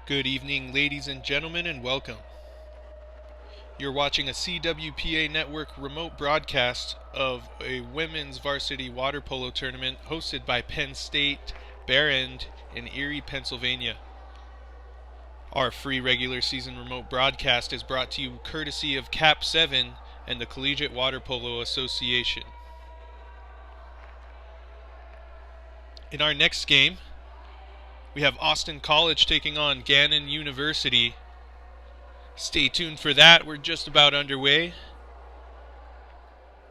Good evening, ladies and gentlemen, and welcome. You're watching a CWPA network remote broadcast of a women's varsity water polo tournament hosted by Penn State Behrend in Erie, Pennsylvania. Our free regular season remote broadcast is brought to you courtesy of Cap 7 and the Collegiate Water Polo Association. In our next game, we have Austin College taking on Gannon University. Stay tuned for that. We're just about underway.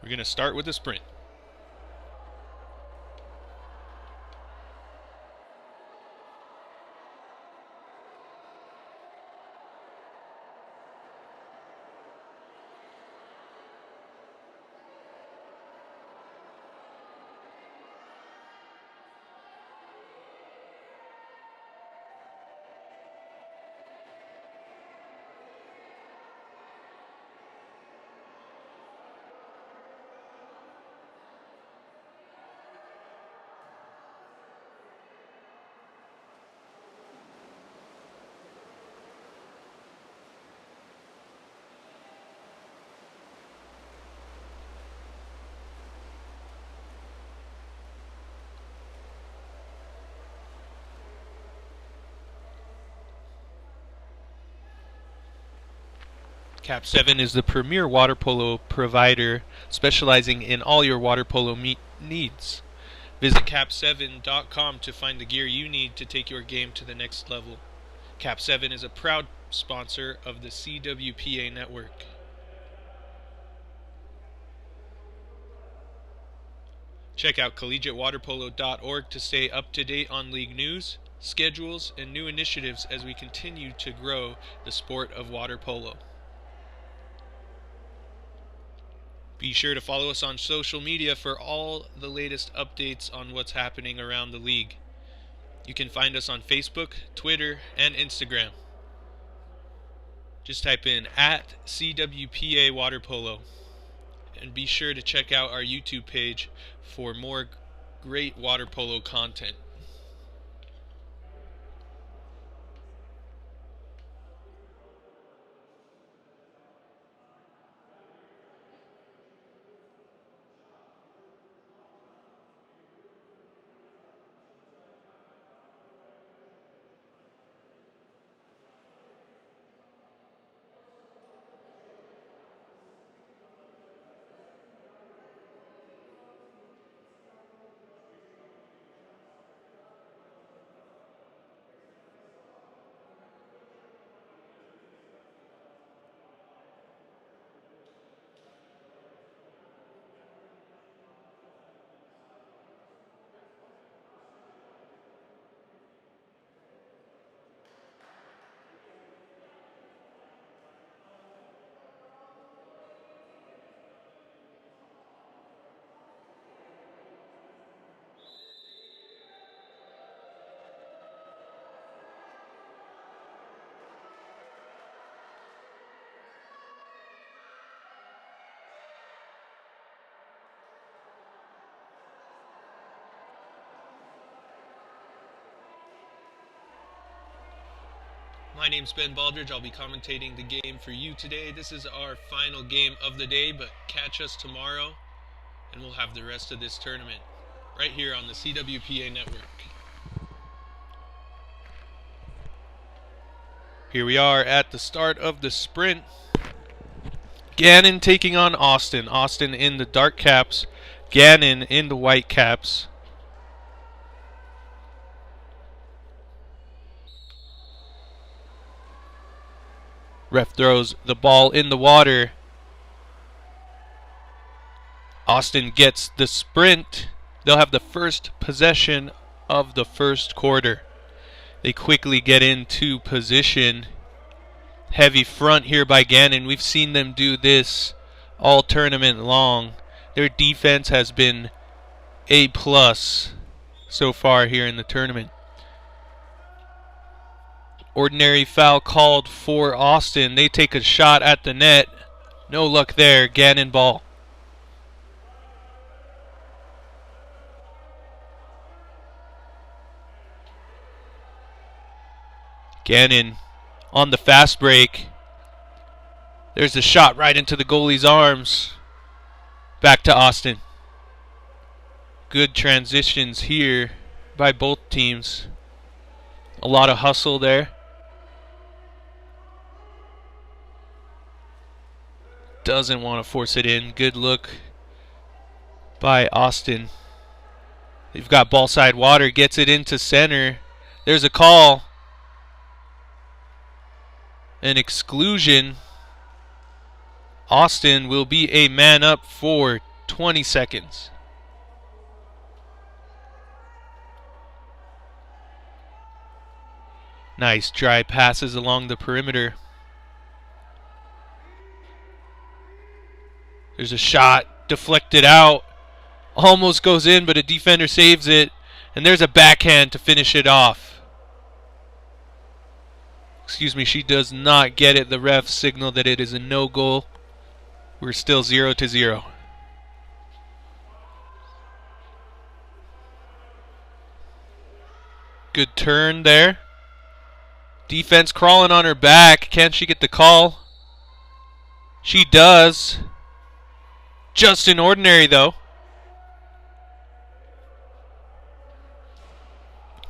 We're going to start with a sprint. Cap 7 is the premier water polo provider specializing in all your water polo needs. Visit cap7.com to find the gear you need to take your game to the next level. Cap 7 is a proud sponsor of the CWPA network. Check out collegiatewaterpolo.org to stay up to date on league news, schedules, and new initiatives as we continue to grow the sport of water polo. Be sure to follow us on social media for all the latest updates on what's happening around the league. You can find us on Facebook, Twitter, and Instagram. Just type in @CWPA Water Polo. And be sure to check out our YouTube page for more great water polo content. My name's Ben Baldridge. I'll be commentating the game for you today. This is our final game of the day, but catch us tomorrow and we'll have the rest of this tournament right here on the CWPA network. Here we are at the start of the sprint. Gannon taking on Austin. Austin in the dark caps, Gannon in the white caps. Ref throws the ball in the water. Austin gets the sprint. They'll have the first possession of the first quarter. They quickly get into position. Heavy front here by Gannon. We've seen them do this all tournament long. Their defense has been A+ so far here in the tournament. Ordinary foul called for Austin. They take a shot at the net. No luck there. Gannon ball. Gannon on the fast break. There's a shot right into the goalie's arms. Back to Austin. Good transitions here by both teams. A lot of hustle there. Doesn't want to force it in. Good look by Austin. They've got ball side water. Gets it into center. There's a call. An exclusion. Austin will be a man up for 20 seconds. Nice dry passes along the perimeter. There's a shot deflected out. Almost goes in, but a defender saves it. And there's a backhand to finish it off. Excuse me, she does not get it. The ref signaled that it is a no goal. We're still 0-0. Good turn there. Defense crawling on her back. Can she get the call? She does. Just an ordinary, though.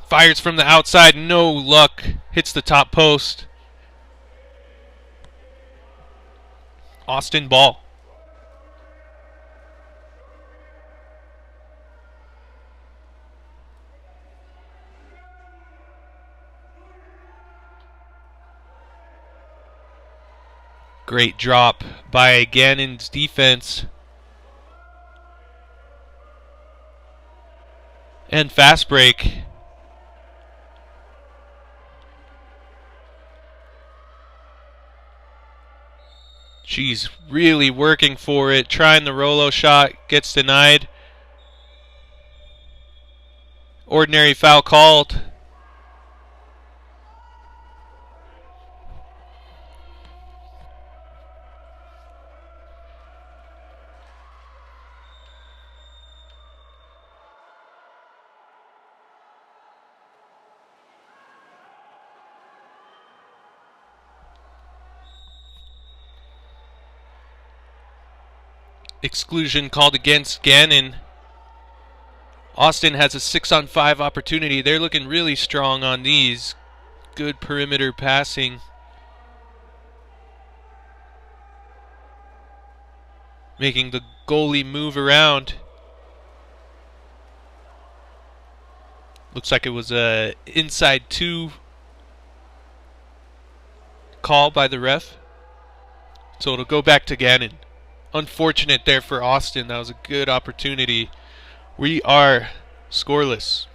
Fires from the outside. No luck. Hits the top post. Austin ball. Great drop by Gannon's defense. And fast break. She's really working for it. Trying the Rolo shot. Gets denied. Ordinary foul called. Exclusion called against Gannon. Austin has a 6-on-5 opportunity. They're looking really strong on these. Good perimeter passing. Making the goalie move around. Looks like it was a inside 2 call by the ref. So it'll go back to Gannon. Unfortunate there for Austin. That was a good opportunity. We are scoreless.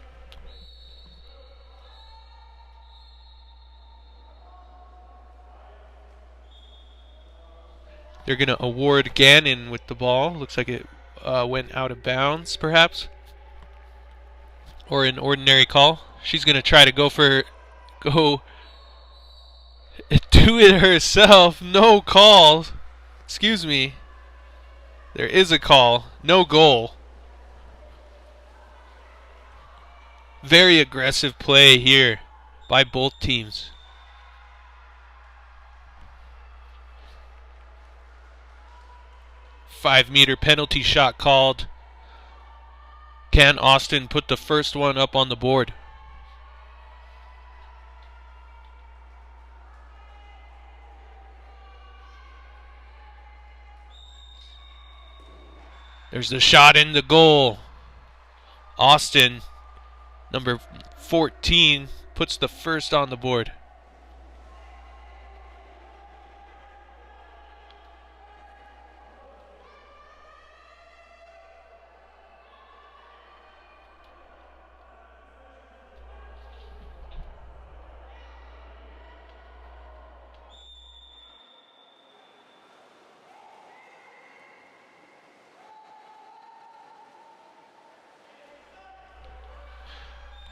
They're going to award Gannon with the ball. Looks like it went out of bounds, perhaps. Or an ordinary call. She's going to try to go do it herself. No call. Excuse me. There is a call. No goal. Very aggressive play here by both teams. Five-meter penalty shot called. Can Austin put the first one up on the board? There's the shot in the goal. Austin, number 14, puts the first on the board.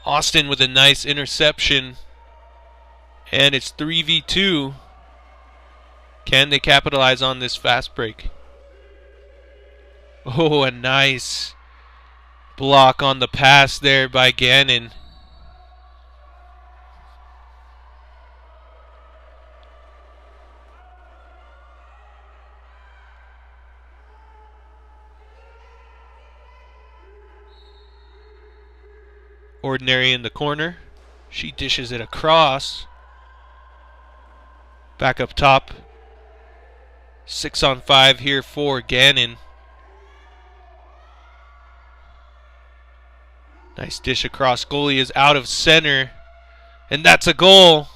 Austin with a nice interception. And it's 3v2. Can they capitalize on this fast break? Oh, a nice block on the pass there by Gannon. Ordinary in the corner. She dishes it across. Back up top. 6-on-5 here for Gannon. Nice dish across. Goalie is out of center. And that's a goal.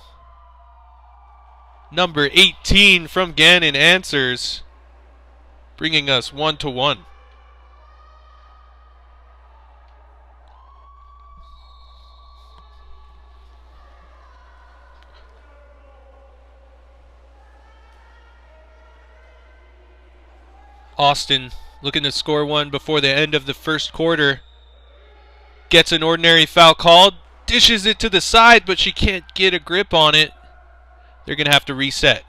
Number 18 from Gannon answers, bringing us 1-1. Austin looking to score one before the end of the first quarter. Gets an ordinary foul called. Dishes it to the side, but she can't get a grip on it. They're going to have to reset.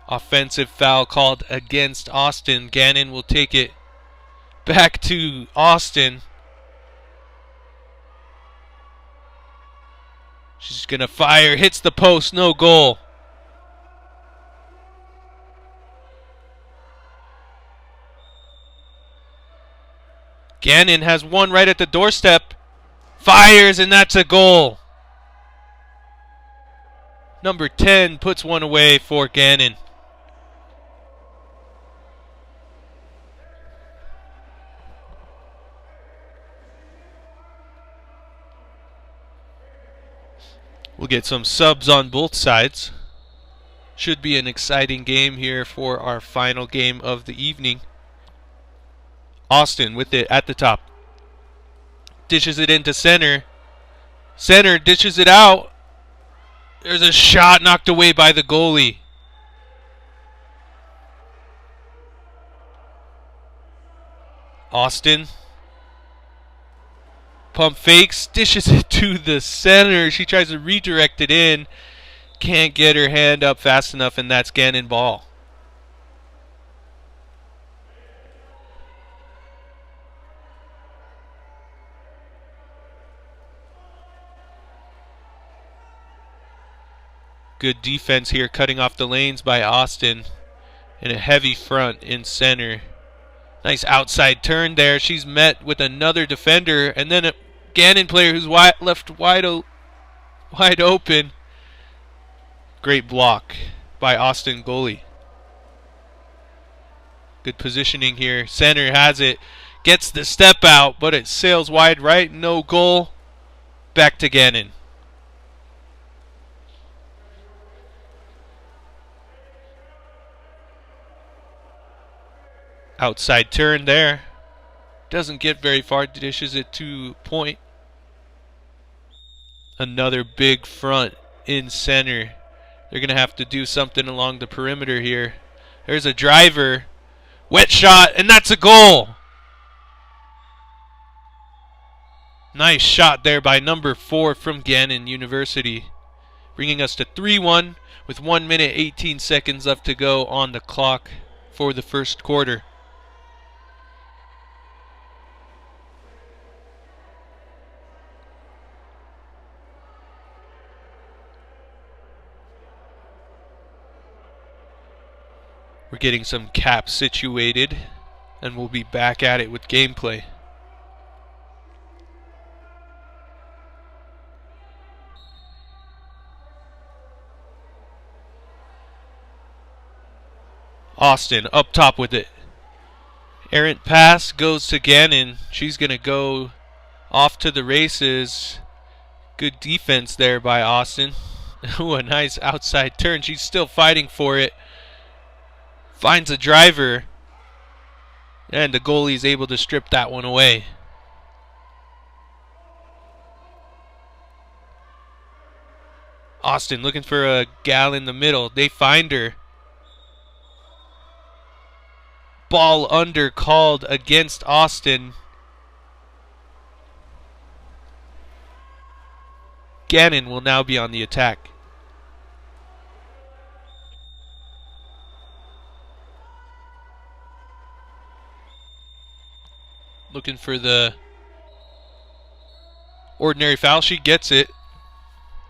Offensive foul called against Austin. Gannon will take it back to Austin. She's going to fire. Hits the post. No goal. Gannon has one right at the doorstep. Fires, and that's a goal. Number 10 puts one away for Gannon. We'll get some subs on both sides. Should be an exciting game here for our final game of the evening. Austin with it at the top. Dishes it into center. Center dishes it out. There's a shot knocked away by the goalie. Austin. Pump fakes. Dishes it to the center. She tries to redirect it in. Can't get her hand up fast enough, and that's Gannon ball. Good defense here, cutting off the lanes by Austin. And a heavy front in center. Nice outside turn there. She's met with another defender, and then a Gannon player who's left wide open. Great block by Austin goalie. Good positioning here. Center has it. Gets the step out, but it sails wide right. No goal. Back to Gannon. Outside turn there. Doesn't get very far. Dishes it to point. Another big front in center. They're going to have to do something along the perimeter here. There's a driver. Wet shot, and that's a goal. Nice shot there by number 4 from Gannon University. Bringing us to 3-1 with 1 minute 18 seconds left to go on the clock for the first quarter. We're getting some caps situated, and we'll be back at it with gameplay. Austin up top with it. Errant pass goes to Gannon. She's going to go off to the races. Good defense there by Austin. Ooh, a nice outside turn. She's still fighting for it. Finds a driver, and the goalie is able to strip that one away. Austin looking for a gal in the middle. They find her. Ball under called against Austin. Gannon will now be on the attack. Looking for the ordinary foul. She gets it.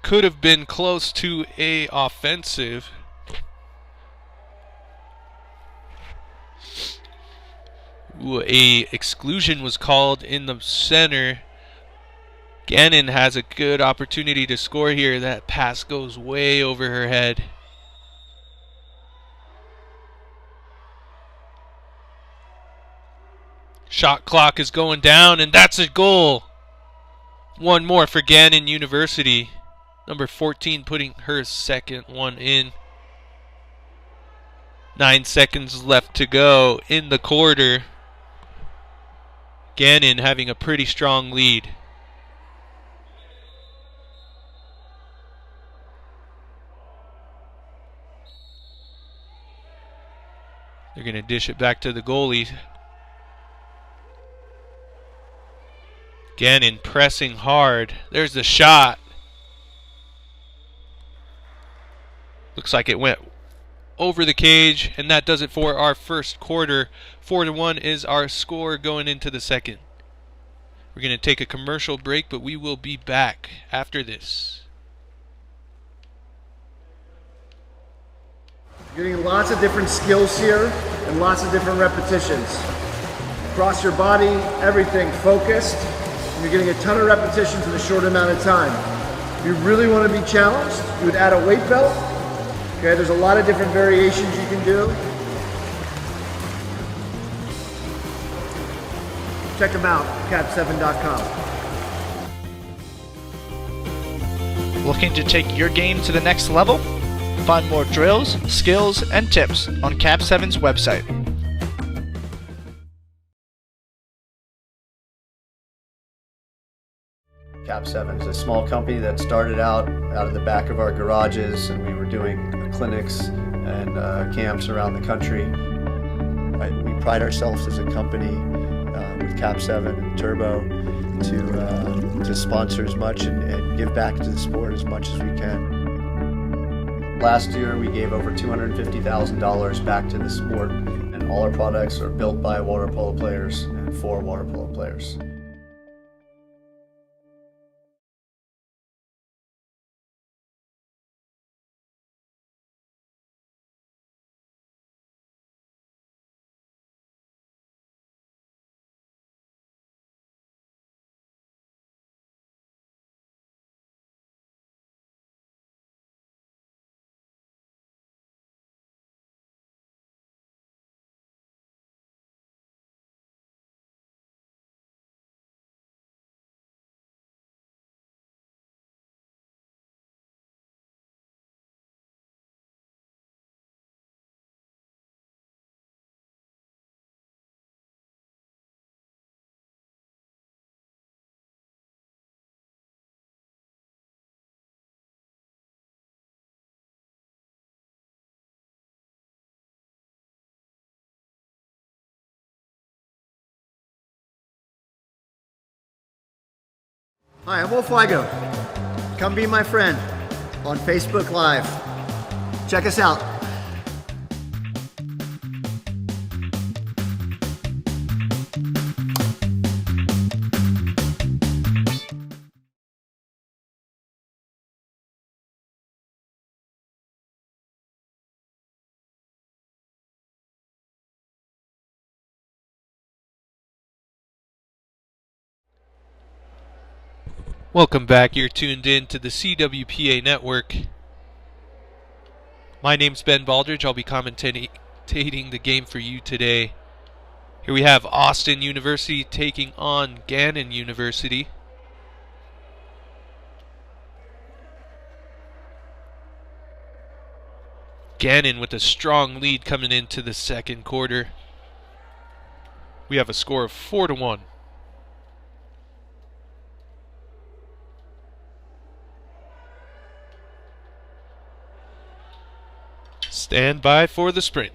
Could have been close to a offensive. Ooh, a exclusion was called in the center. Gannon has a good opportunity to score here. That pass goes way over her head. Shot clock is going down, and that's a goal. One more for Gannon University. Number 14 putting her second one in. 9 seconds left to go in the quarter. Gannon having a pretty strong lead. They're going to dish it back to the goalie. Gannon pressing hard. There's the shot. Looks like it went over the cage, and that does it for our first quarter. 4-1 is our score going into the second. We're going to take a commercial break, but we will be back after this. You're getting lots of different skills here and lots of different repetitions. Across your body, everything focused. And you're getting a ton of repetitions in a short amount of time. If you really want to be challenged, you would add a weight belt. Okay, there's a lot of different variations you can do. Check them out, cap7.com. Looking to take your game to the next level? Find more drills, skills, and tips on Cap7's website. Cap7 is a small company that started out of the back of our garages, and we were doing clinics and camps around the country. We pride ourselves as a company with Cap7 and Turbo to sponsor as much and give back to the sport as much as we can. Last year we gave over $250,000 back to the sport, and all our products are built by water polo players and for water polo players. Hi, I'm Wolf Weigo. Come be my friend on Facebook Live. Check us out. Welcome back. You're tuned in to the CWPA network. My name's Ben Baldridge. I'll be commentating the game for you today. Here we have Austin University taking on Gannon University. Gannon with a strong lead coming into the second quarter. We have a score of 4-1. Stand by for the sprint.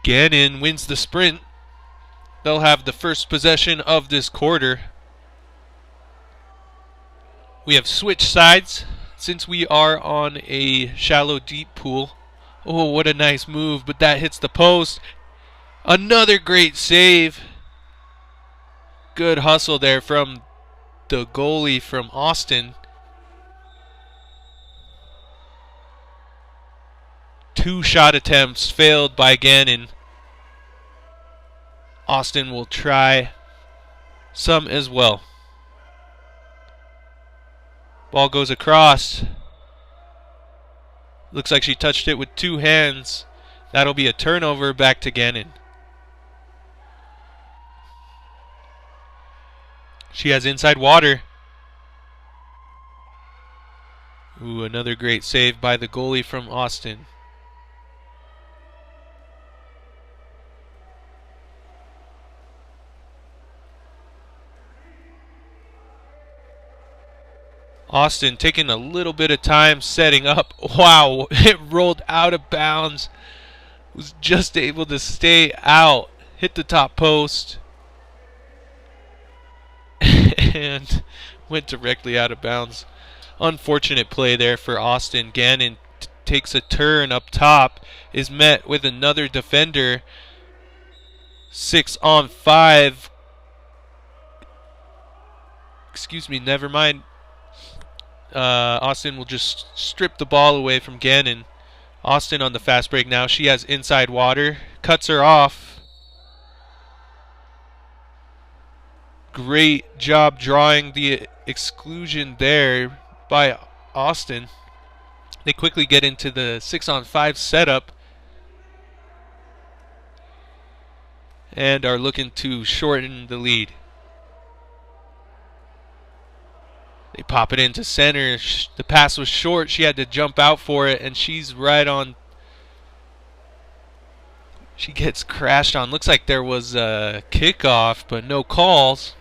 Gannon wins the sprint. They'll have the first possession of this quarter. We have switched sides. Since we are on a shallow deep pool, Oh, what a nice move, but that hits the post. Another great save. Good hustle there from the goalie from Austin. 2 shot attempts failed by Gannon. Austin will try some as well. Ball goes across. Looks like she touched it with 2 hands. That'll be a turnover back to Gannon. She has inside water. Ooh, another great save by the goalie from Austin. Austin taking a little bit of time setting up. Wow, it rolled out of bounds. Was just able to stay out. Hit the top post. And went directly out of bounds. Unfortunate play there for Austin. Gannon takes a turn up top. Is met with another defender. 6-on-5. Excuse me, never mind. Austin will just strip the ball away from Gannon. Austin on the fast break now. She has inside water. Cuts her off. Great job drawing the exclusion there by Austin. They quickly get into the 6-on-5 setup and are looking to shorten the lead. They pop it into center. The pass was short. She had to jump out for it, and she's right on. She gets crashed on. Looks like there was a kickoff, but no calls.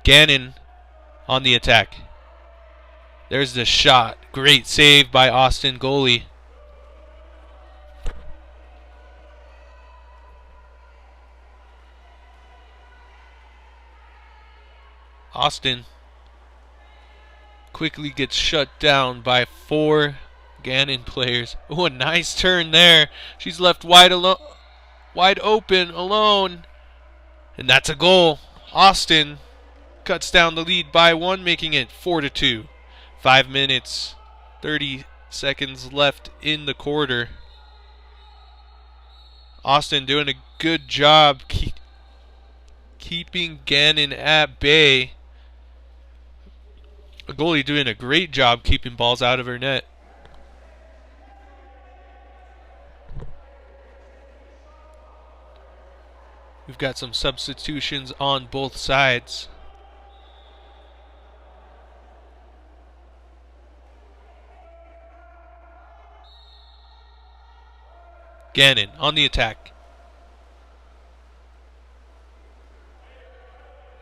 Gannon on the attack. There's the shot. Great save by Austin goalie. Austin quickly gets shut down by 4 Gannon players. Oh, a nice turn there. She's left wide open, alone. And that's a goal. Austin cuts down the lead by 1, making it 4-2. 5 minutes, 30 seconds left in the quarter. Austin doing a good job keeping Gannon at bay. A goalie doing a great job keeping balls out of her net. We've got some substitutions on both sides. Gannon on the attack.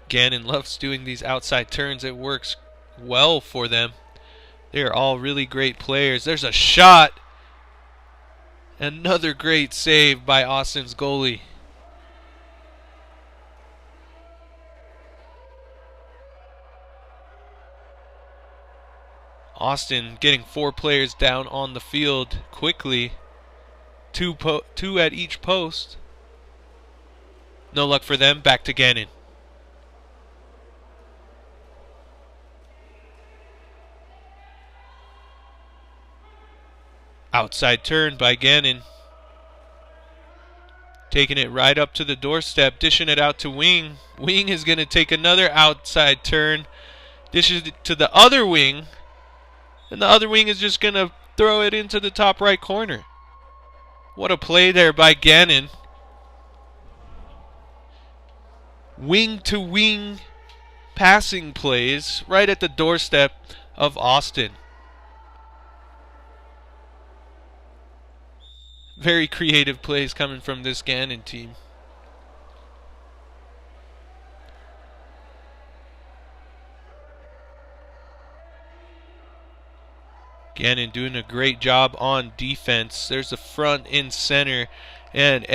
Gannon loves doing these outside turns. It works well for them. They are all really great players. There's a shot. Another great save by Austin's goalie. Austin getting 4 players down on the field quickly. Two at each post. No luck for them. Back to Gannon. Outside turn by Gannon. Taking it right up to the doorstep. Dishing it out to Wing. Wing is going to take another outside turn. Dishes it to the other wing. And the other wing is just going to throw it into the top right corner. What a play there by Gannon. Wing to wing passing plays right at the doorstep of Austin. Very creative plays coming from this Gannon team. Gannon doing a great job on defense. There's the front and center, and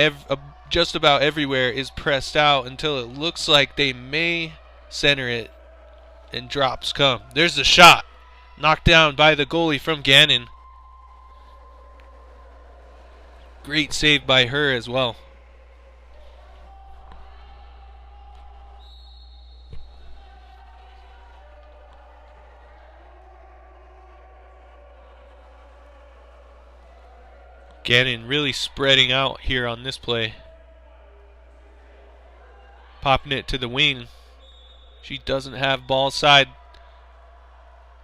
just about everywhere is pressed out until it looks like they may center it. and drops come. There's the shot. Knocked down by the goalie from Gannon. Great save by her as well. Gannon really spreading out here on this play. Popping it to the wing. She doesn't have ball side.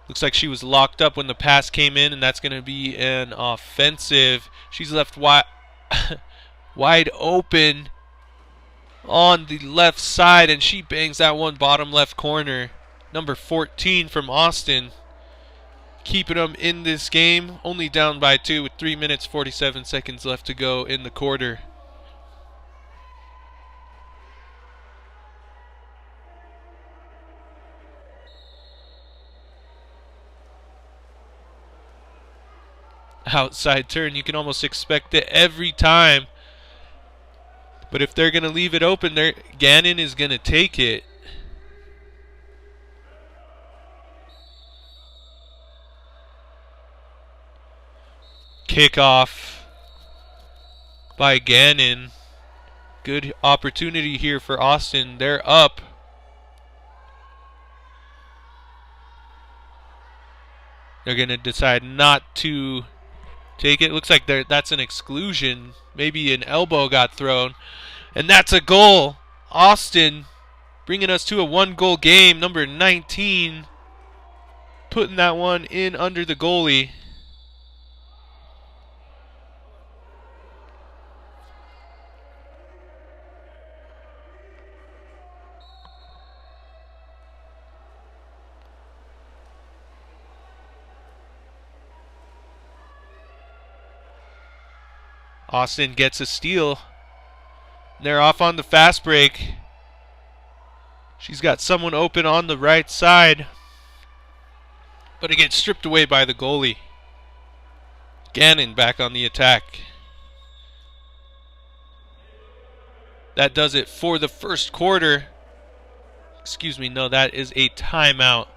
Looks like she was locked up when the pass came in, and that's going to be an offensive. She's left wide open on the left side, and she bangs that one bottom left corner. Number 14 from Austin. Keeping them in this game. Only down by 2 with 3 minutes 47 seconds left to go in the quarter. Outside turn, you can almost expect it every time. But if they're going to leave it open, Gannon is going to take it. Kickoff by Gannon. Good opportunity here for Austin. They're up. They're going to decide not to take it. Looks like that's an exclusion. Maybe an elbow got thrown. And that's a goal. Austin bringing us to a 1-goal game. Number 19 putting that one in under the goalie. Austin gets a steal. They're off on the fast break. She's got someone open on the right side, but it gets stripped away by the goalie. Gannon back on the attack. That does it for the first quarter. Excuse me, no, that is a timeout.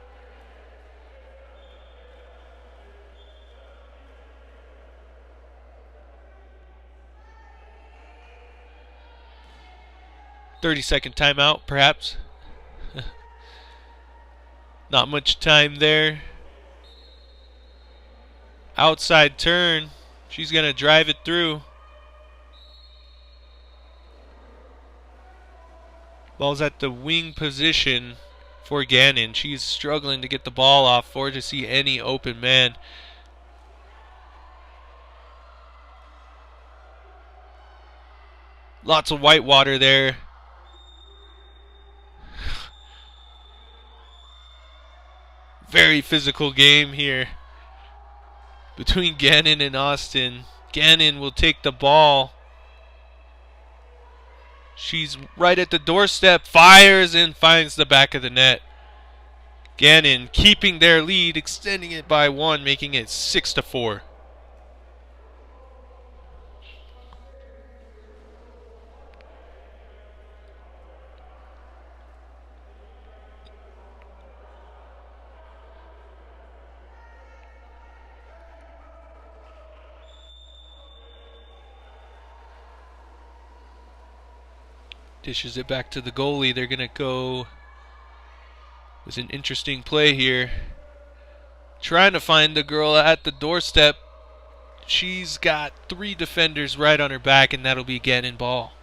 "30-second timeout, perhaps." Not much time there. Outside turn. She's going to drive it through. Ball's at the wing position for Gannon. She's struggling to get the ball off or to see any open man. Lots of white water there. Very physical game here between Gannon and Austin. Gannon will take the ball. She's right at the doorstep, fires and finds the back of the net. Gannon keeping their lead, extending it by 1, making it 6-4. Dishes it back to the goalie. They're going to go with an interesting play here. Trying to find the girl at the doorstep. She's got 3 defenders right on her back, and that'll be Gannon ball.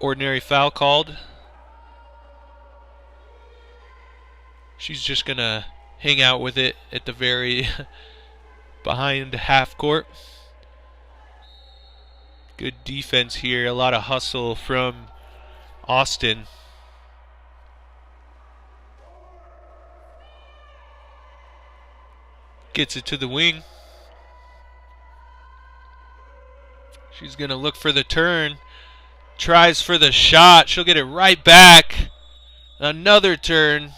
Ordinary foul called. She's just going to hang out with it at the very behind half court. Good defense here. A lot of hustle from Austin. Gets it to the wing. She's going to look for the turn. Tries for the shot. She'll get it right back. Another turn.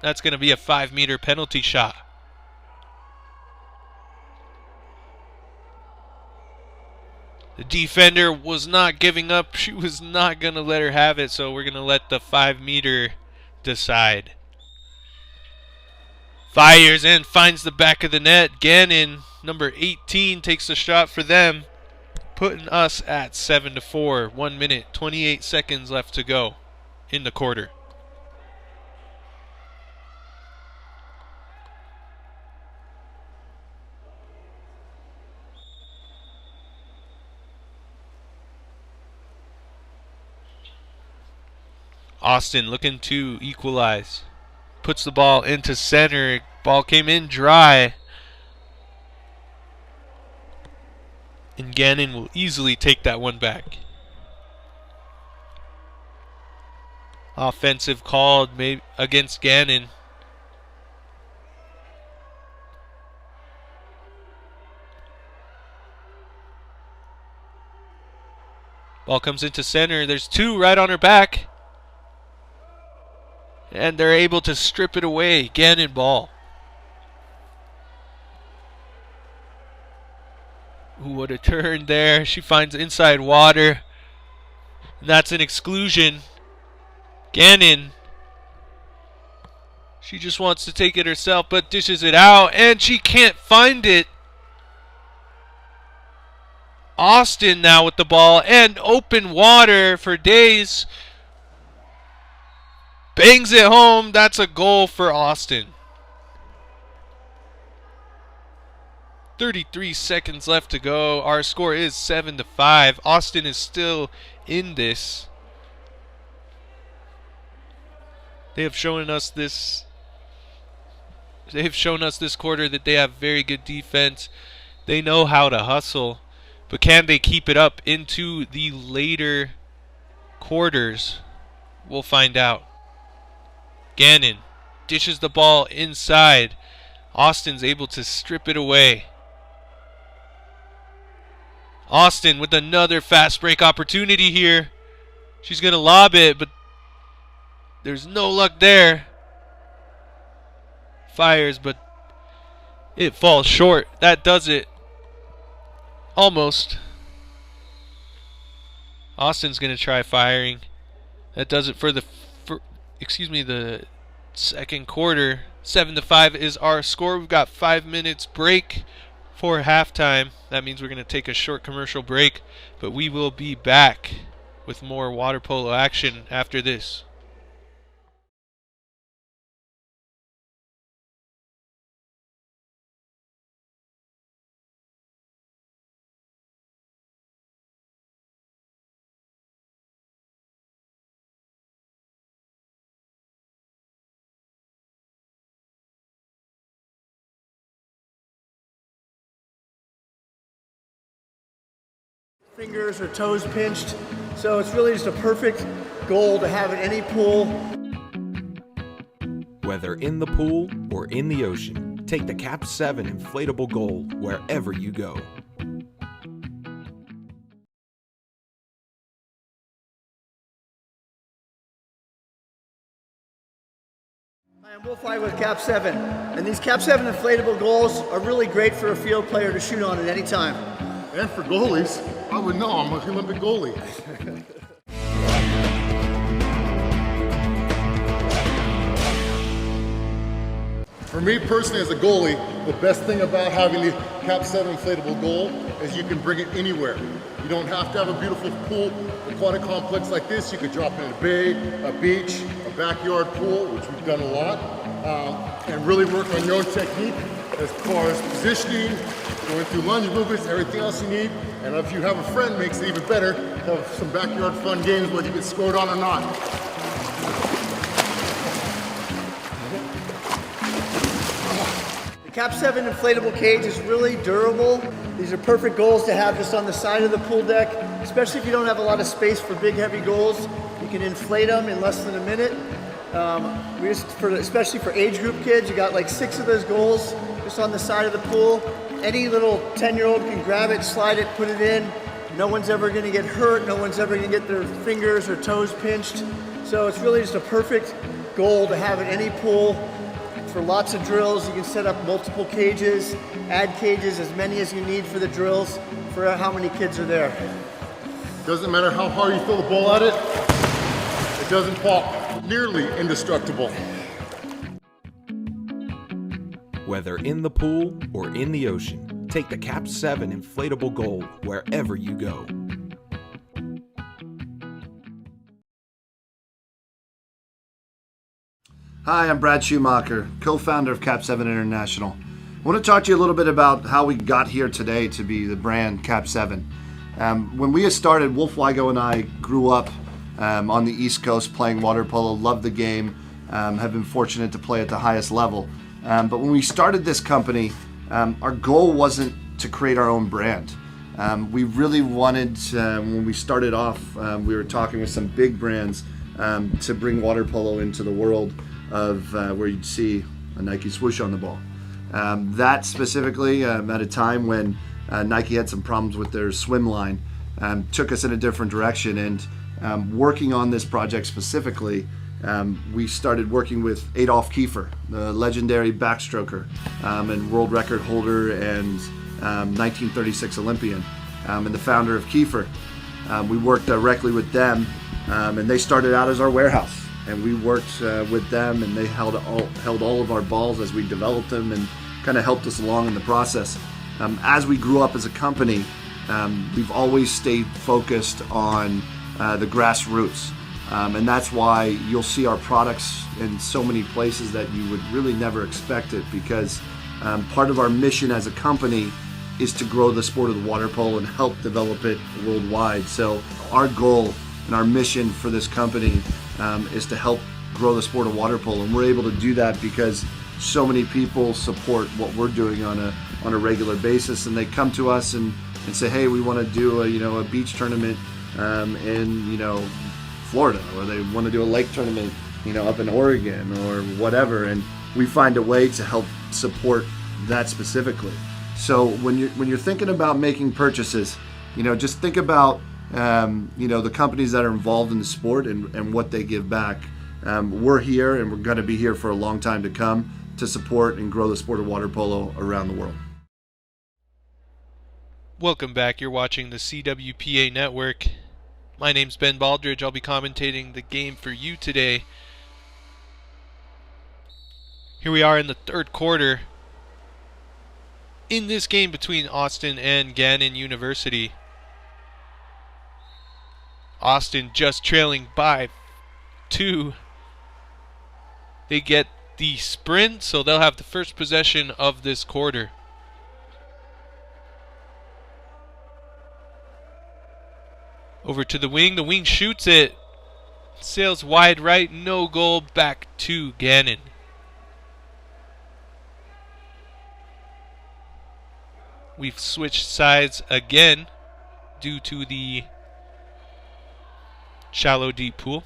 That's going to be a 5-meter penalty shot. The defender was not giving up. She was not going to let her have it, so we're going to let the 5-meter decide. Fires and finds the back of the net. Gannon, number 18, takes the shot for them, putting us at 7-4. 1 minute, 28 seconds left to go in the quarter. Austin looking to equalize. Puts the ball into center. Ball came in dry. And Gannon will easily take that one back. Offensive called against Gannon. Ball comes into center. There's two right on her back. And they're able to strip it away. Gannon ball. Ooh, what a turn there. She finds inside water. And that's an exclusion. Gannon. She just wants to take it herself, but dishes it out. And she can't find it. Austin now with the ball. And open water for days. Bangs it home. That's a goal for Austin. 33 seconds left to go. Our score is 7-5. Austin is still in this. They have shown us this quarter that they have very good defense. They know how to hustle. But can they keep it up into the later quarters? We'll find out. Gannon dishes the ball inside. Austin's able to strip it away. Austin with another fast break opportunity here. She's going to lob it, but there's no luck there. Fires, but it falls short. That does it. Almost. Austin's going to try firing. That does it for the second quarter. 7-5 is our score. We've got 5 minutes break for halftime. That means we're going to take a short commercial break, but we will be back with more water polo action after this. Fingers or toes pinched, so it's really just a perfect goal to have in any pool. Whether in the pool or in the ocean, take the Cap 7 inflatable goal wherever you go. Hi, I'm Wolf with Cap 7, and these Cap 7 inflatable goals are really great for a field player to shoot on at any time. And for goalies, I would know, I'm an Olympic goalie. For me personally as a goalie, the best thing about having the Cap 7 inflatable goal is you can bring it anywhere. You don't have to have a beautiful pool, aquatic complex like this. You could drop it in a bay, a beach, a backyard pool, which we've done a lot, and really work on your own technique as far as positioning, going through lunge movements, everything else you need. And if you have a friend, makes it even better. Have some backyard fun games, whether you get scored on or not. The Cap 7 inflatable cage is really durable. These are perfect goals to have just on the side of the pool deck, especially if you don't have a lot of space for big, heavy goals. You can inflate them in less than a minute. Especially for age group kids, you got like 6 of those goals just on the side of the pool. Any little 10-year-old can grab it, slide it, put it in. No one's ever going to get hurt. No one's ever going to get their fingers or toes pinched. So it's really just a perfect goal to have in any pool. For lots of drills, you can set up multiple cages, add cages, as many as you need for the drills. for how many kids are there. Doesn't matter how hard you throw the ball at it, it doesn't pop. Nearly indestructible. Whether in the pool or in the ocean, take the Cap 7 inflatable goal wherever you go. Hi, I'm Brad Schumacher, co-founder of Cap 7 International. I want to talk to you a little bit about how we got here today to be the brand Cap 7. When we started, Wolf Weigo and I grew up on the East Coast playing water polo, loved the game, have been fortunate to play at the highest level. But when we started this company, our goal wasn't to create our own brand. We really wanted, when we started off, we were talking with some big brands to bring water polo into the world of where you'd see a Nike swoosh on the ball. That specifically, at a time when Nike had some problems with their swim line, took us in a different direction. And working on this project specifically, we started working with Adolf Kiefer, the legendary backstroker and world record holder and 1936 Olympian, and the founder of Kiefer. We worked directly with them, and they started out as our warehouse. And we worked with them, and they held all of our balls as we developed them and kind of helped us along in the process. As we grew up as a company, we've always stayed focused on the grassroots. And that's why you'll see our products in so many places that you would really never expect it, because part of our mission as a company is to grow the sport of the water polo and help develop it worldwide. So our goal and our mission for this company is to help grow the sport of water polo, and we're able to do that because so many people support what we're doing on a regular basis, and they come to us and say, hey, we want to do a beach tournament in Florida, or they want to do a lake tournament up in Oregon or whatever, and we find a way to help support that specifically. So when you're thinking about making purchases, just think about the companies that are involved in the sport and what they give back. We're here, and we're going to be here for a long time to come to support and grow the sport of water polo around the world. Welcome back. You're watching the CWPA Network. My name's Ben Baldridge. I'll be commentating the game for you today. Here we are in the third quarter in this game between Austin and Gannon University. Austin just trailing by 2. They get the sprint, so they'll have the first possession of this quarter. Over to the wing. The wing shoots it. Sails wide right. No goal. Back to Gannon. We've switched sides again due to the shallow deep pool.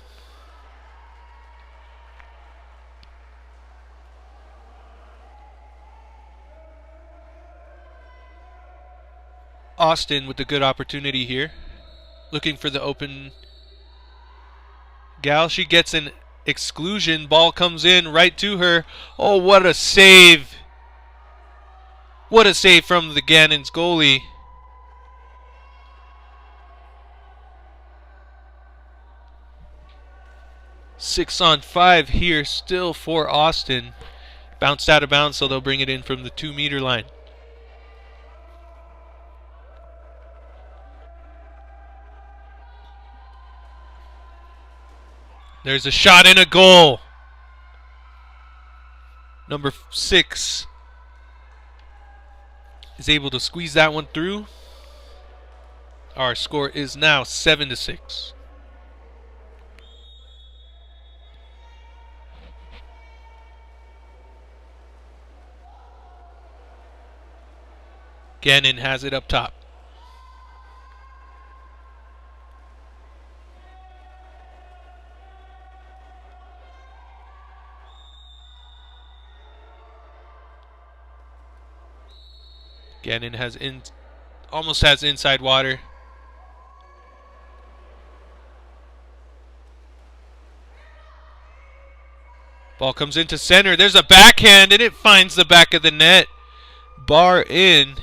Austin with a good opportunity here. Looking for the open gal. She gets an exclusion. Ball comes in right to her. Oh, what a save. What a save from the Gannon's goalie. Six on 5 here still for Austin. Bounced out of bounds, so they'll bring it in from the 2-meter line. There's a shot and a goal. Number 6 is able to squeeze that one through. Our score is now 7-6. Gannon has it up top. Gannon has almost has inside water. Ball comes into center. There's a backhand, and it finds the back of the net. Bar in.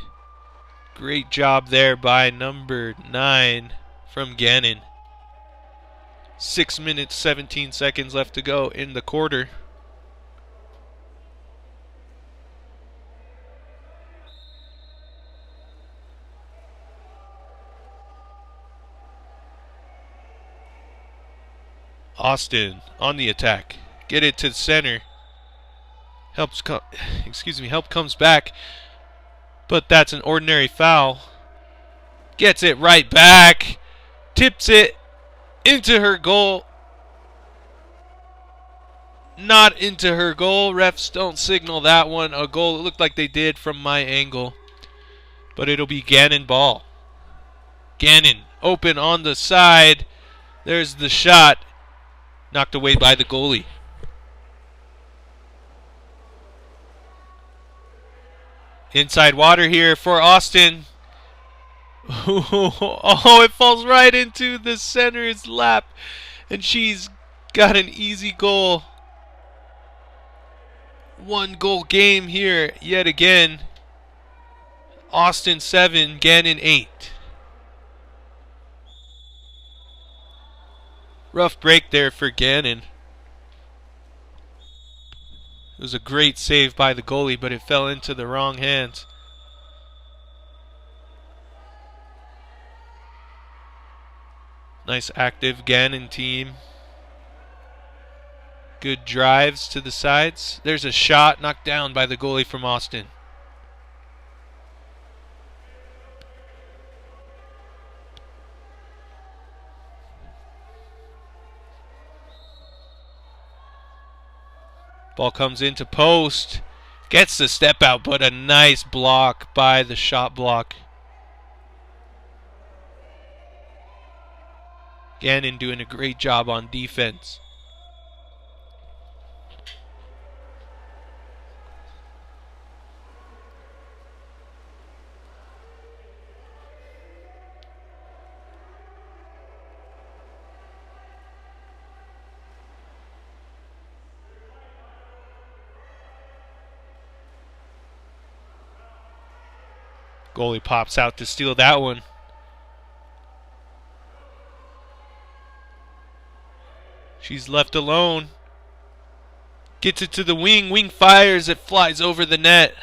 Great job there by number 9 from Gannon. 6 minutes, 17 seconds left to go in the quarter. Austin on the attack. Get it to the center. Help comes back. But that's an ordinary foul. Gets it right back. Tips it into her goal. Not into her goal. Refs don't signal that one a goal. It looked like they did from my angle. But it'll be Gannon ball. Gannon open on the side. There's the shot. Knocked away by the goalie. Inside water here for Austin. Oh, it falls right into the center's lap. And she's got an easy goal. 1 goal game here yet again. Austin 7, Gannon 8. Rough break there for Gannon. It was a great save by the goalie, but it fell into the wrong hands. Nice active Gannon team. Good drives to the sides. There's a shot knocked down by the goalie from Austin. Ball comes into post. Gets the step out, but a nice block by the shot block. Gannon doing a great job on defense. Goalie pops out to steal that one. She's left alone. Gets it to the wing. Wing fires. It flies over the net.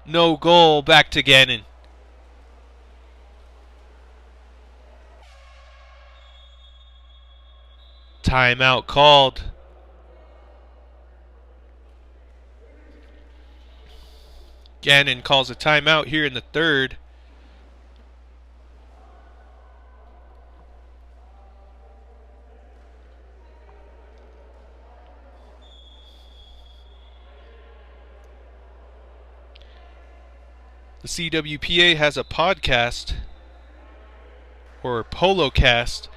No goal. Back to Gannon. Timeout called. Gannon calls a timeout here in the third. The CWPA has a podcast, or Polo Cast.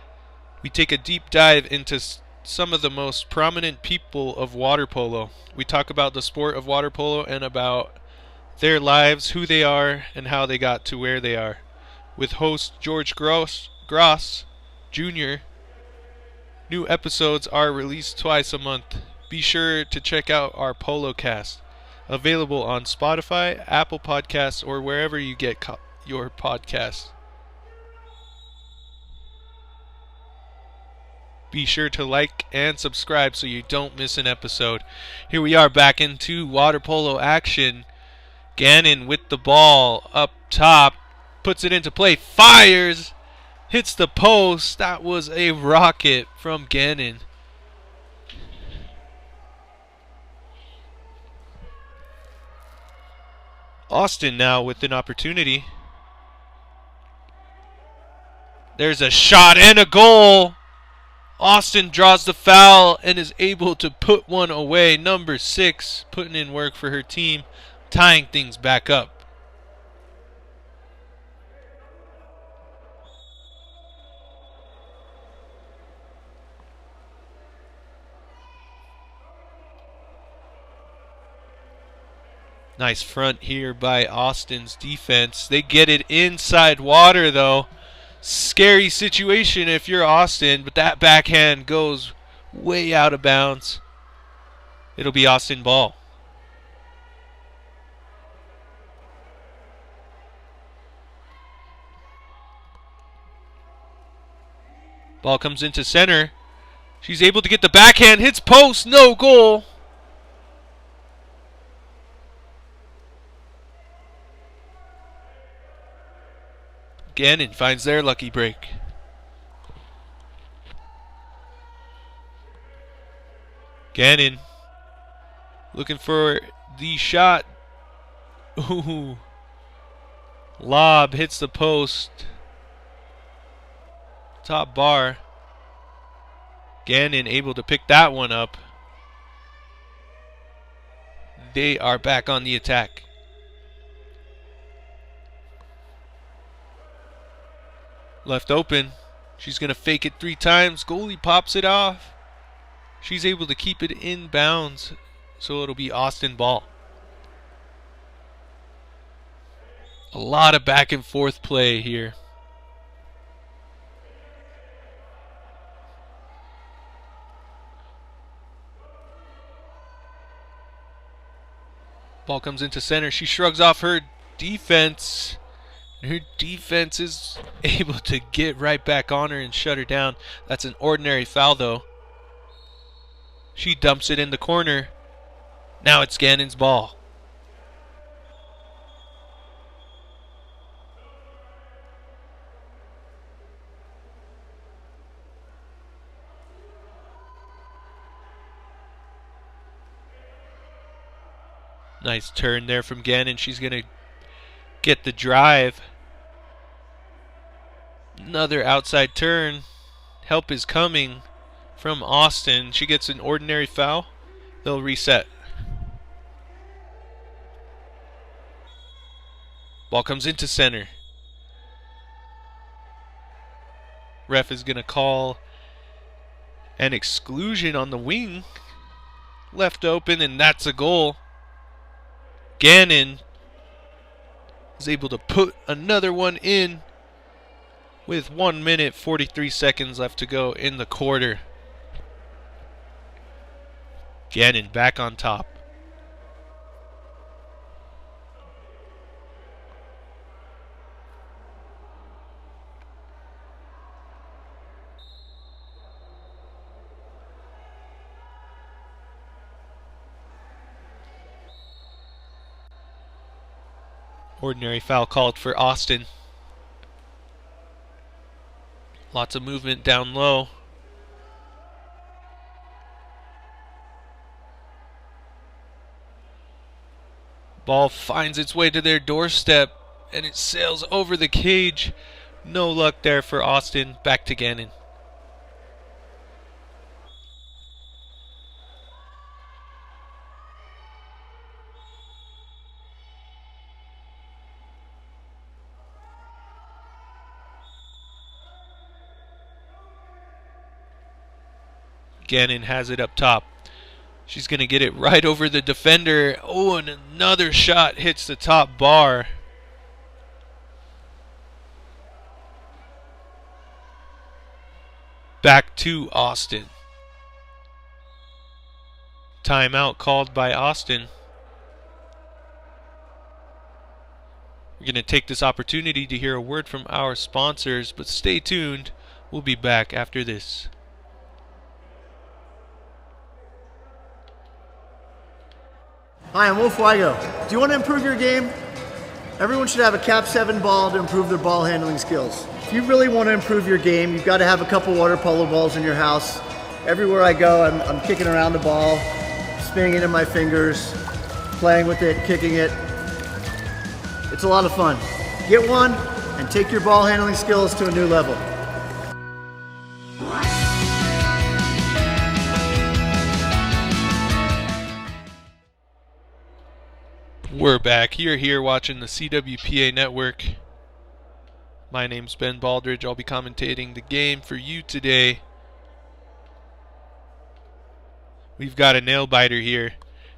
We take a deep dive into some of the most prominent people of water polo. We talk about the sport of water polo and about their lives, who they are, and how they got to where they are. With host George Gross Jr. New episodes are released twice a month. Be sure to check out our Polo Cast. Available on Spotify, Apple Podcasts, or wherever you get your podcasts. Be sure to like and subscribe so you don't miss an episode. Here we are back into water polo action. Gannon with the ball up top. Puts it into play. Fires. Hits the post. That was a rocket from Gannon. Austin now with an opportunity. There's a shot and a goal. Austin draws the foul and is able to put one away. Number 6 putting in work for her team, tying things back up. Nice front here by Austin's defense. They get it inside water though. Scary situation if you're Austin, but that backhand goes way out of bounds. It'll be Austin ball. Ball comes into center. She's able to get the backhand, hits post, no goal. Gannon finds their lucky break. Gannon looking for the shot. Ooh. Lob hits the post. Top bar. Gannon able to pick that one up. They are back on the attack. Left open. She's going to fake it 3 times. Goalie pops it off. She's able to keep it in bounds, so it'll be Austin ball. A lot of back and forth play here. Ball comes into center. She shrugs off her defense. Her defense is able to get right back on her and shut her down. That's an ordinary foul, though. She dumps it in the corner. Now it's Gannon's ball. Nice turn there from Gannon. She's going to get the drive. Another outside turn. Help is coming from Austin. She gets an ordinary foul. They'll reset. Ball comes into center. Ref is going to call an exclusion on the wing. Left open, and that's a goal. Gannon is able to put another one in with 1 minute 43 seconds left to go in the quarter. Gannon back on top. Ordinary foul called for Austin. Lots of movement down low. Ball finds its way to their doorstep and it sails over the cage. No luck there for Austin. Back to Gannon. Gannon has it up top. She's going to get it right over the defender. Oh, and another shot hits the top bar. Back to Austin. Timeout called by Austin. We're going to take this opportunity to hear a word from our sponsors, but stay tuned. We'll be back after this. Hi, I'm Wolf Weigo. Do you want to improve your game? Everyone should have a Cap 7 ball to improve their ball handling skills. If you really want to improve your game, you've got to have a couple water polo balls in your house. Everywhere I go, I'm kicking around the ball, spinning it in my fingers, playing with it, kicking it. It's a lot of fun. Get one and take your ball handling skills to a new level. We're back. You're here watching the CWPA network. My name's Ben Baldridge. I'll be commentating the game for you today. We've got a nail biter here.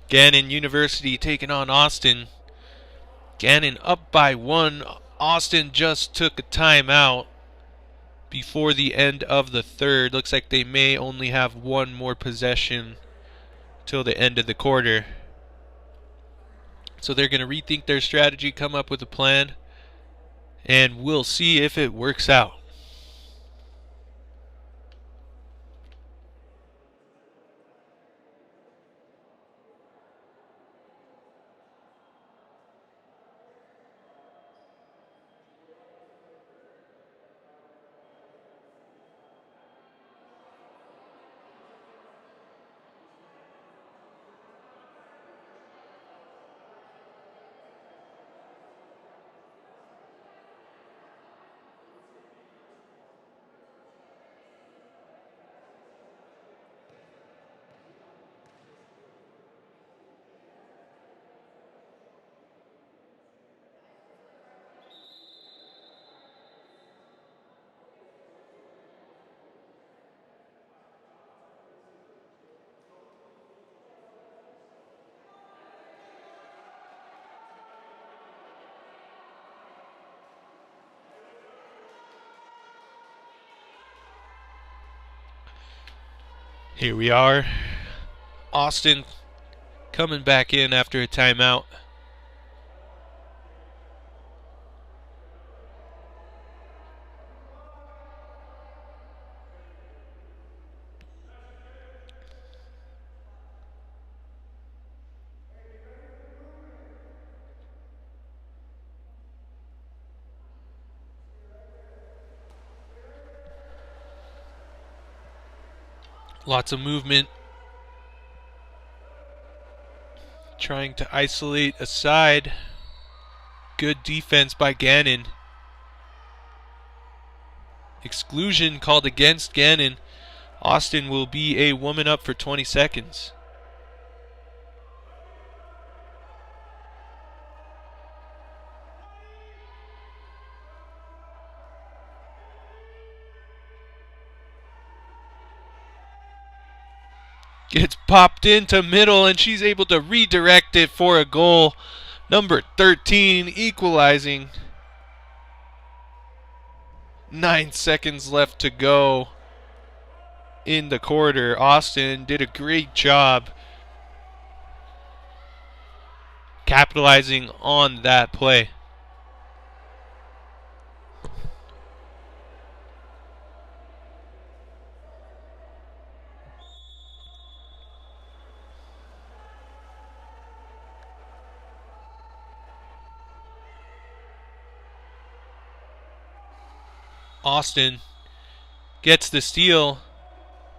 Gannon University taking on Austin. Gannon up by 1. Austin just took a timeout before the end of the third. Looks like they may only have one more possession till the end of the quarter. So they're going to rethink their strategy, come up with a plan, and we'll see if it works out. Here we are. Austin coming back in after a timeout. Lots of movement. Trying to isolate a side. Good defense by Gannon. Exclusion called against Gannon. Austin will be a woman up for 20 seconds. Gets popped into middle, and she's able to redirect it for a goal. Number 13 equalizing. 9 seconds left to go in the quarter. Austin did a great job capitalizing on that play. Austin gets the steal,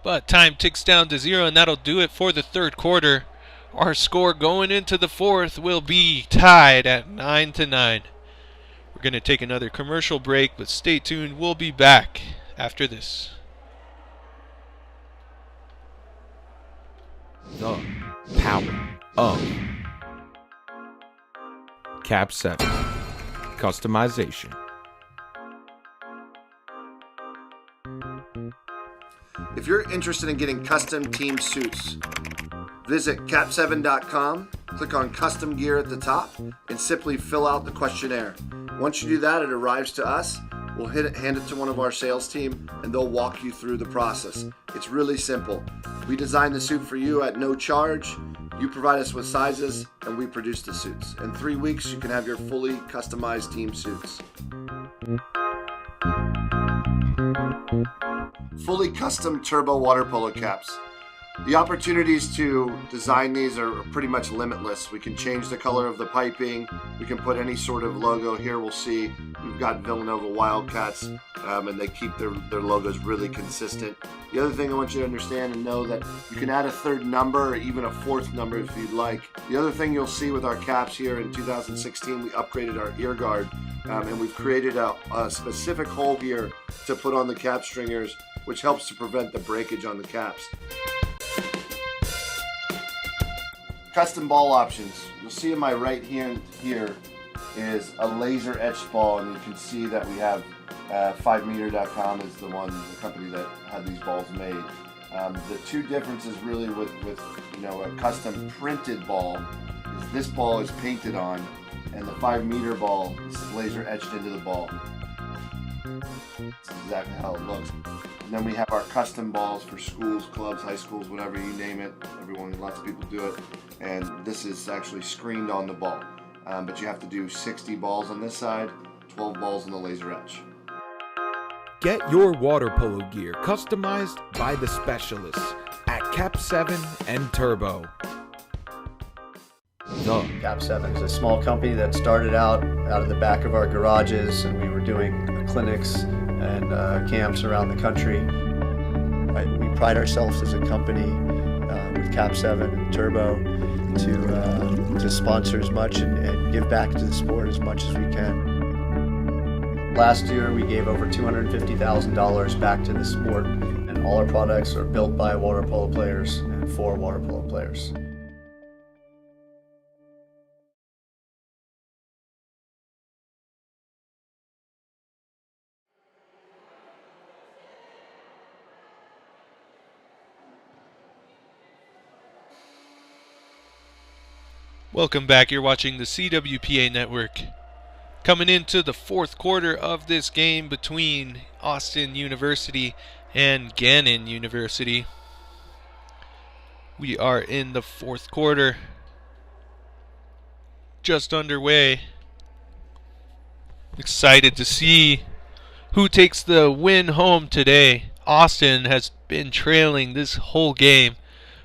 but time ticks down to 0, and that'll do it for the third quarter. Our score going into the fourth will be tied at 9-9. We're going to take another commercial break, but stay tuned. We'll be back after this. The power of Cap 7 customization. If you're interested in getting custom team suits, visit cap7.com, click on custom gear at the top, and simply fill out the questionnaire. Once you do that, it arrives to us. We'll hand it to one of our sales team, and they'll walk you through the process. It's really simple. We design the suit for you at no charge. You provide us with sizes, and we produce the suits. In 3 weeks, you can have your fully customized team suits. Fully custom turbo water polo caps. The opportunities to design these are pretty much limitless. We can change the color of the piping. We can put any sort of logo. Here we'll see we've got Villanova Wildcats, and they keep their logos really consistent. The other thing I want you to understand and know that you can add a third number or even a fourth number if you'd like. The other thing you'll see with our caps here in 2016, we upgraded our ear guard, and we've created a specific hole here to put on the cap stringers, which helps to prevent the breakage on the caps. Custom ball options. You'll see in my right hand here is a laser etched ball, and you can see that we have 5meter.com is the company that had these balls made. The two differences really with a custom printed ball is this ball is painted on, and the 5-meter ball is laser etched into the ball. That's exactly how it looks. And then we have our custom balls for schools, clubs, high schools, whatever you name it. Lots of people do it. And this is actually screened on the ball. But you have to do 60 balls on this side, 12 balls on the laser etch. Get your water polo gear customized by the specialists at Cap 7 and Turbo. The Cap 7 is a small company that started out of the back of our garages, and we were doing clinics and camps around the country. We pride ourselves as a company with Cap 7 and Turbo to sponsor as much and give back to the sport as much as we can. Last year we gave over $250,000 back to the sport, and all our products are built by water polo players and for water polo players. Welcome back. You're watching the CWPA Network. Coming into the fourth quarter of this game between Austin University and Gannon University. We are in the fourth quarter, just underway. Excited to see who takes the win home today. Austin has been trailing this whole game,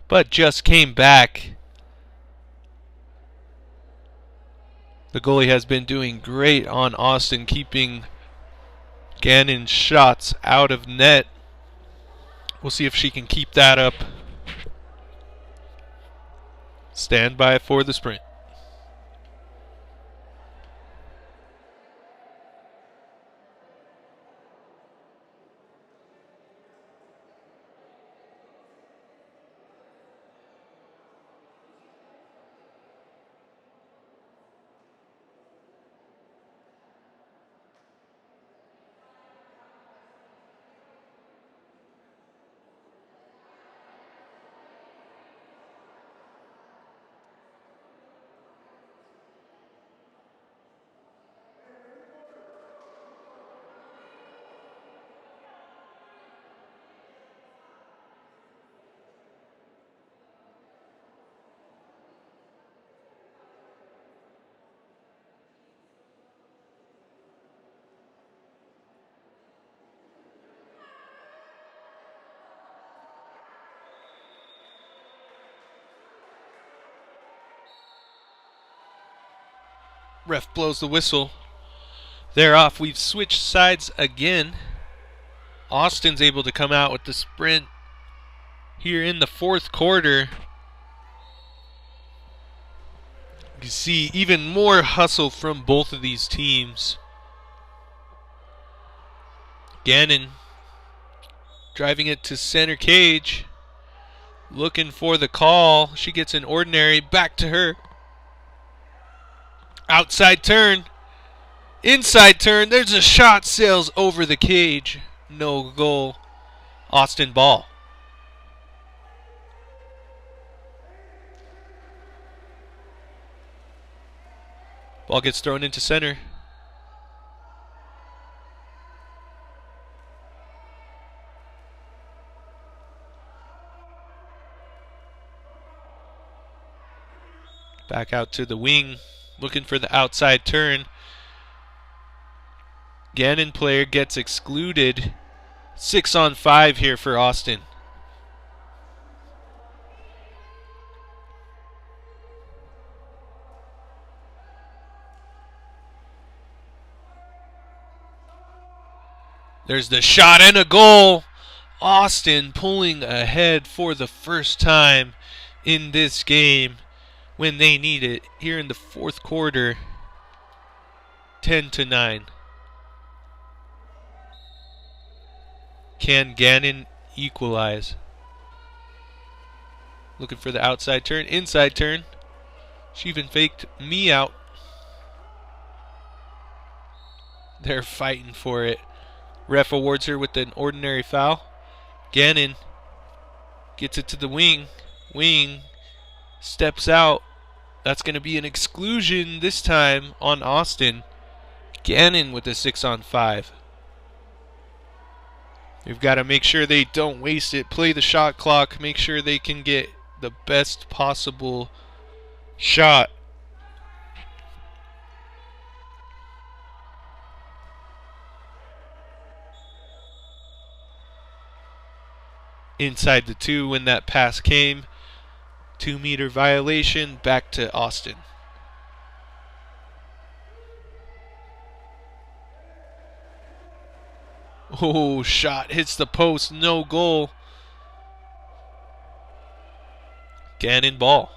but just came back. The goalie has been doing great on Austin, keeping Gannon's shots out of net. We'll see if she can keep that up. Stand by for the sprint. Ref blows the whistle. They're off. We've switched sides again. Austin's able to come out with the sprint here in the fourth quarter. You can see even more hustle from both of these teams. Gannon driving it to center cage. Looking for the call. She gets an ordinary. Back to her. Outside turn. Inside turn. There's a shot. Sails over the cage. No goal. Austin ball. Ball gets thrown into center. Back out to the wing. Looking for the outside turn. Gannon player gets excluded. 6-on-5 here for Austin. There's the shot and a goal. Austin pulling ahead for the first time in this game when they need it here in the fourth quarter. 10-9. Can Gannon equalize? Looking for the outside turn, inside turn. She even faked me out. They're fighting for it. Ref awards her with an ordinary foul. Gannon gets it to the wing. Wing steps out. That's going to be an exclusion this time on Austin. Gannon with a 6-on-5. We've got to make sure they don't waste it. Play the shot clock. Make sure they can get the best possible shot. Inside the 2 when that pass came. 2-meter violation. Back to Austin. Oh, shot hits the post. No goal. Gannon ball.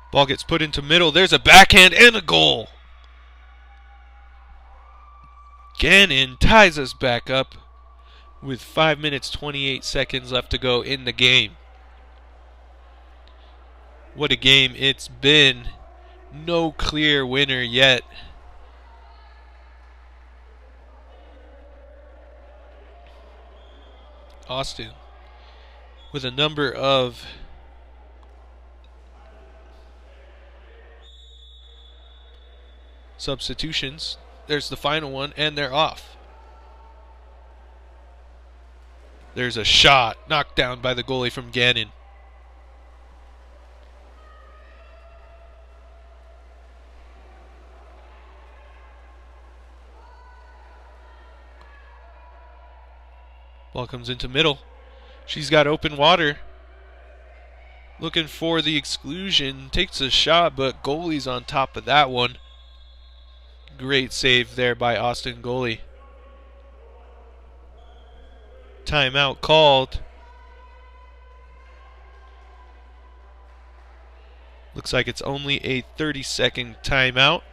Ball gets put into middle. There's a backhand and a goal. Gannon ties us back up with 5 minutes 28 seconds left to go in the game. What a game it's been. no clear winner yet. Austin with a number of substitutions. There's the final one, and they're off. There's a shot knocked down by the goalie from Gannon. Ball comes into middle. She's got open water. Looking for the exclusion. Takes a shot, but goalie's on top of that one. Great save there by Austin goalie. Timeout called. Looks like it's only a 30-second timeout.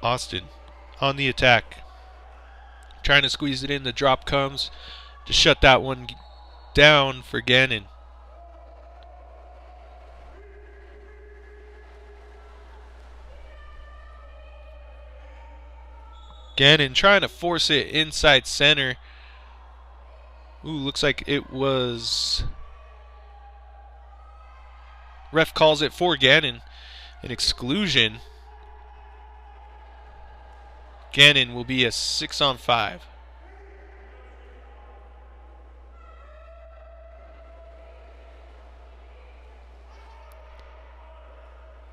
Austin on the attack. Trying to squeeze it in. The drop comes to shut that one down for Gannon. Gannon trying to force it inside center. Ooh, looks like it was... Ref calls it for Gannon. An exclusion. Gannon will be a 6-on-5.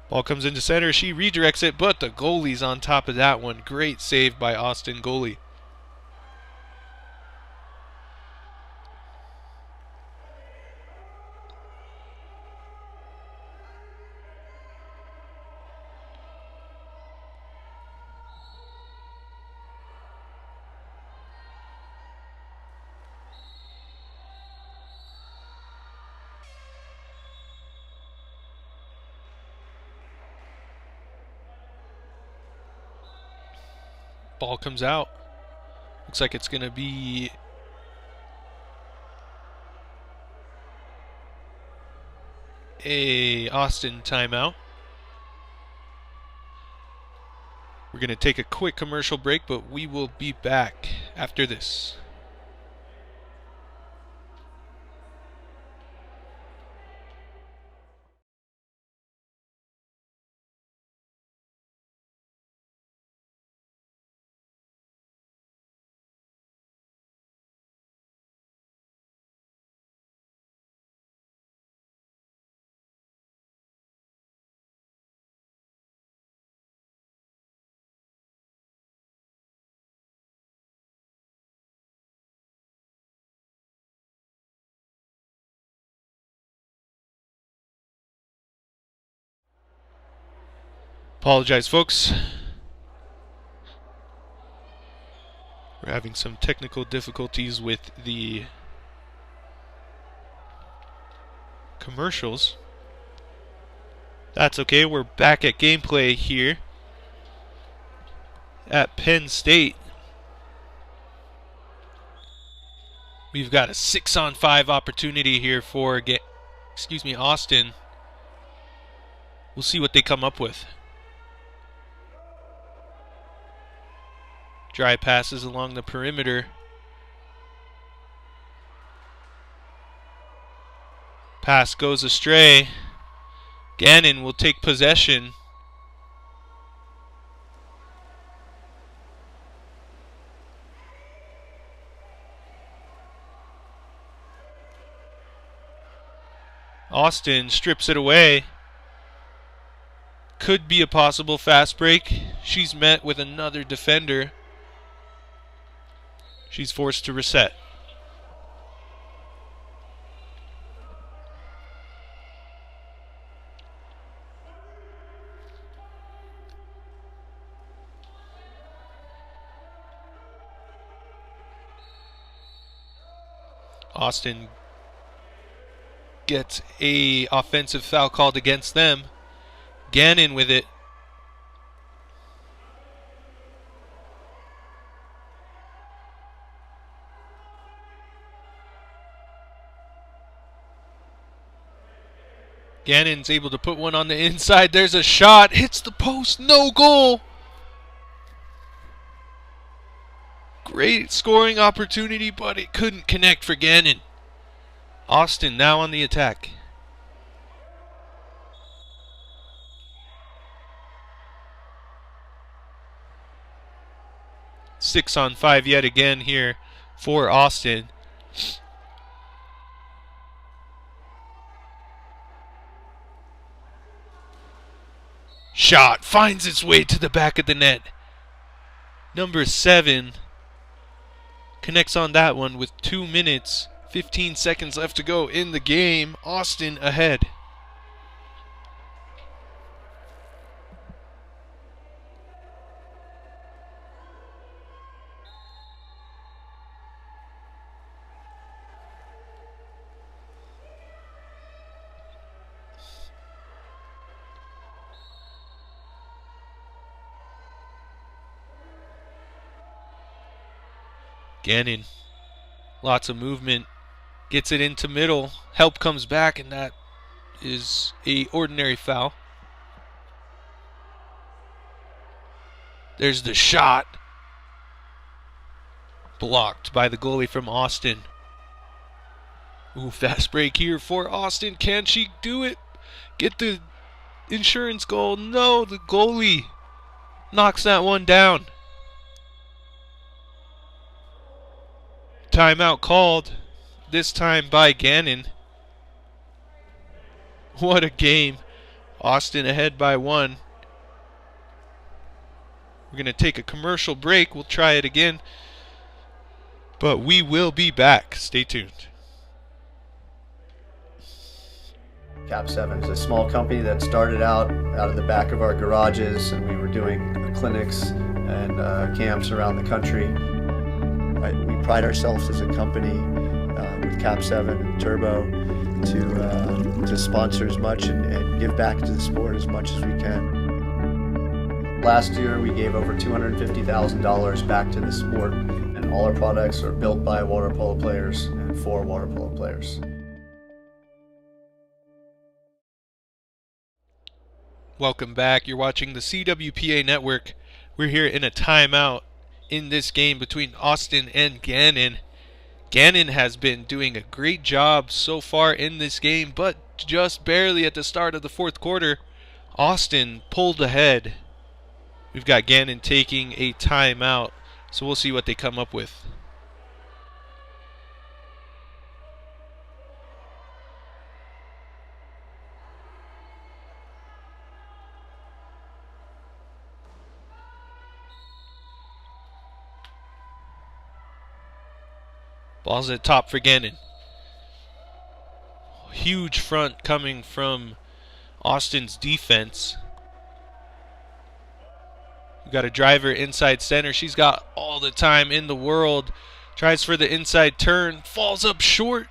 Ball comes into center. She redirects it, but the goalie's on top of that one. Great save by Austin goalie. Ball comes out. Looks like it's going to be a Austin timeout. We're going to take a quick commercial break, but we will be back after this. Apologize, folks. We're having some technical difficulties with the commercials. That's okay. We're back at gameplay here at Penn State. We've got a 6-on-5 opportunity here for Austin. We'll see what they come up with. Dry passes along the perimeter. Pass goes astray. Gannon will take possession. Austin strips it away. Could be a possible fast break. She's met with another defender. She's forced to reset. Austin gets a offensive foul called against them. Gannon with it. Gannon's able to put one on the inside. There's a shot. Hits the post. No goal. Great scoring opportunity, but it couldn't connect for Gannon. Austin now on the attack. Six on five yet again here for Austin. Shot finds its way to the back of the net. Number 7 connects on that one with 2 minutes, 15 seconds left to go in the game. Austin ahead. Gannon, lots of movement, gets it into middle, help comes back, and that is a ordinary foul. There's the shot, blocked by the goalie from Austin. Ooh, fast break here for Austin. Can she do it? Get the insurance goal? No, the goalie knocks that one down. Timeout called, this time by Gannon. What a game. Austin ahead by 1. We're going to take a commercial break. We'll try it again. But we will be back. Stay tuned. Cap 7 is a small company that started out of the back of our garages, and we were doing clinics and camps around the country. We pride ourselves as a company with Cap 7 and Turbo to sponsor as much and give back to the sport as much as we can. Last year we gave over $250,000 back to the sport, and all our products are built by water polo players and for water polo players. Welcome back. You're watching the CWPA Network. We're here in a timeout in this game between Austin and Gannon. Gannon has been doing a great job so far in this game, but just barely at the start of the fourth quarter, Austin pulled ahead. We've got Gannon taking a timeout, so we'll see what they come up with. Ball's at top for Gannon. Huge front coming from Austin's defense. We've got a driver inside center. She's got all the time in the world. Tries for the inside turn. Falls up short.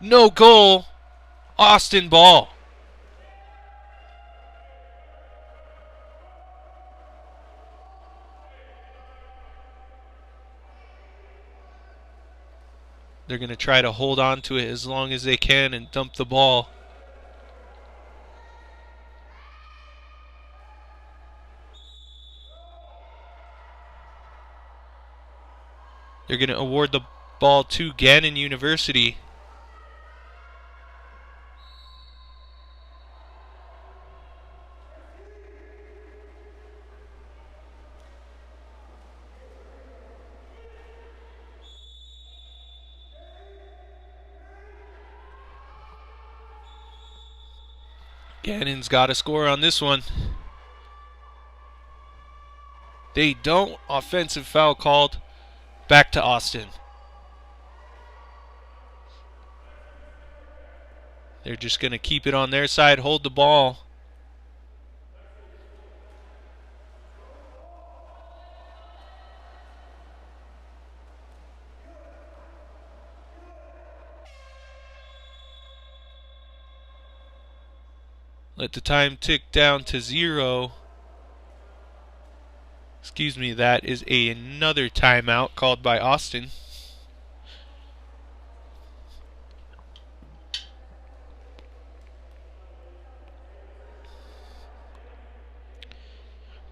No goal. Austin ball. They're going to try to hold on to it as long as they can and dump the ball. They're going to award the ball to Gannon University. Gannon's got to score on this one. They don't. Offensive foul called. Back to Austin. They're just going to keep it on their side, hold the ball. Let the time tick down to 0. Excuse me, that is another timeout called by Austin.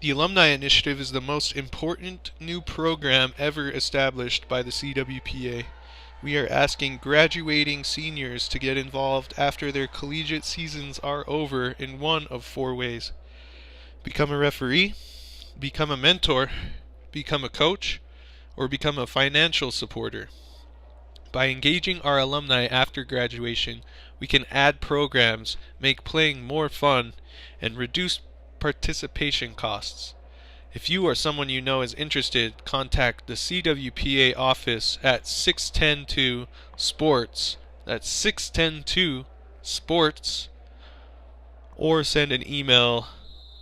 The Alumni Initiative is the most important new program ever established by the CWPA. We are asking graduating seniors to get involved after their collegiate seasons are over in one of 4 ways. Become a referee, become a mentor, become a coach, or become a financial supporter. By engaging our alumni after graduation, we can add programs, make playing more fun, and reduce participation costs. If you or someone you know is interested, contact the CWPA office at 610-2-SPORTS. That's 610-2-SPORTS. Or send an email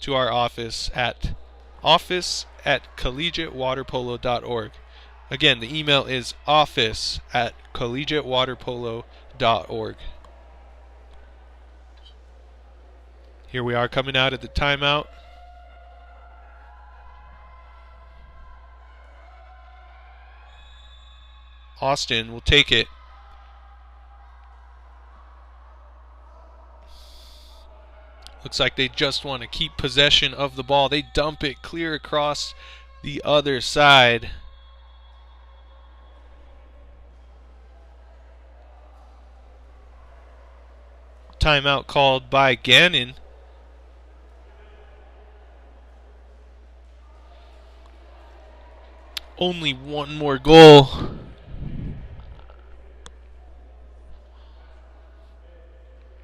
to our office at office@collegiatewaterpolo.org. Again, the email is office@collegiatewaterpolo.org. Here we are coming out of the timeout. Austin will take it. Looks like they just want to keep possession of the ball. They dump it clear across the other side. Timeout called by Gannon. Only one more goal.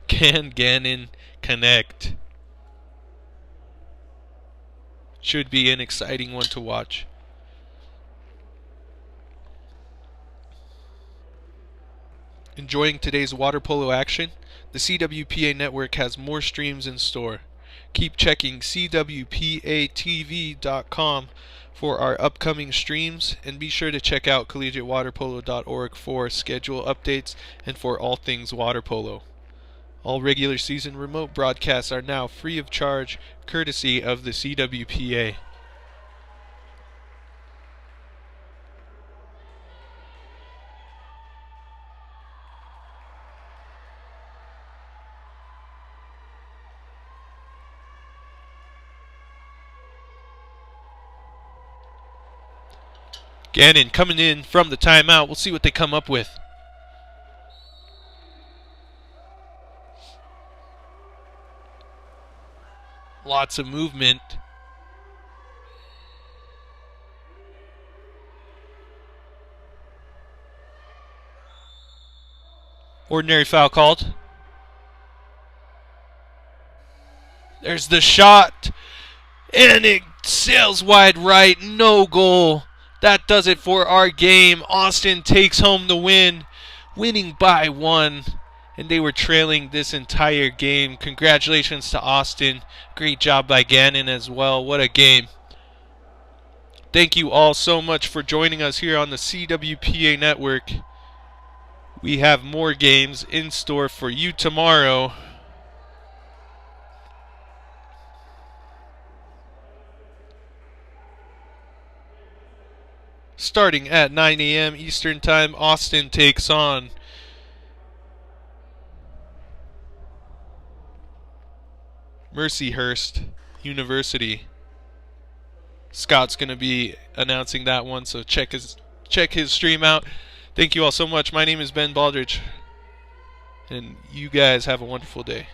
Can Gannon connect? Should be an exciting one to watch. Enjoying today's water polo action? The CWPA network has more streams in store. Keep checking CWPATV.com for our upcoming streams, and be sure to check out collegiatewaterpolo.org for schedule updates and for all things water polo. All regular season remote broadcasts are now free of charge, courtesy of the CWPA. Gannon coming in from the timeout. We'll see what they come up with. Lots of movement. Ordinary foul called. There's the shot. And it sails wide right. No goal. That does it for our game. Austin takes home the win, winning by 1. And they were trailing this entire game. Congratulations to Austin. Great job by Gannon as well. What a game. Thank you all so much for joining us here on the CWPA network. We have more games in store for you tomorrow. Starting at 9 a.m. Eastern Time, Austin takes on Mercyhurst University. Scott's going to be announcing that one, so check his stream out. Thank you all so much. My name is Ben Baldridge, and you guys have a wonderful day.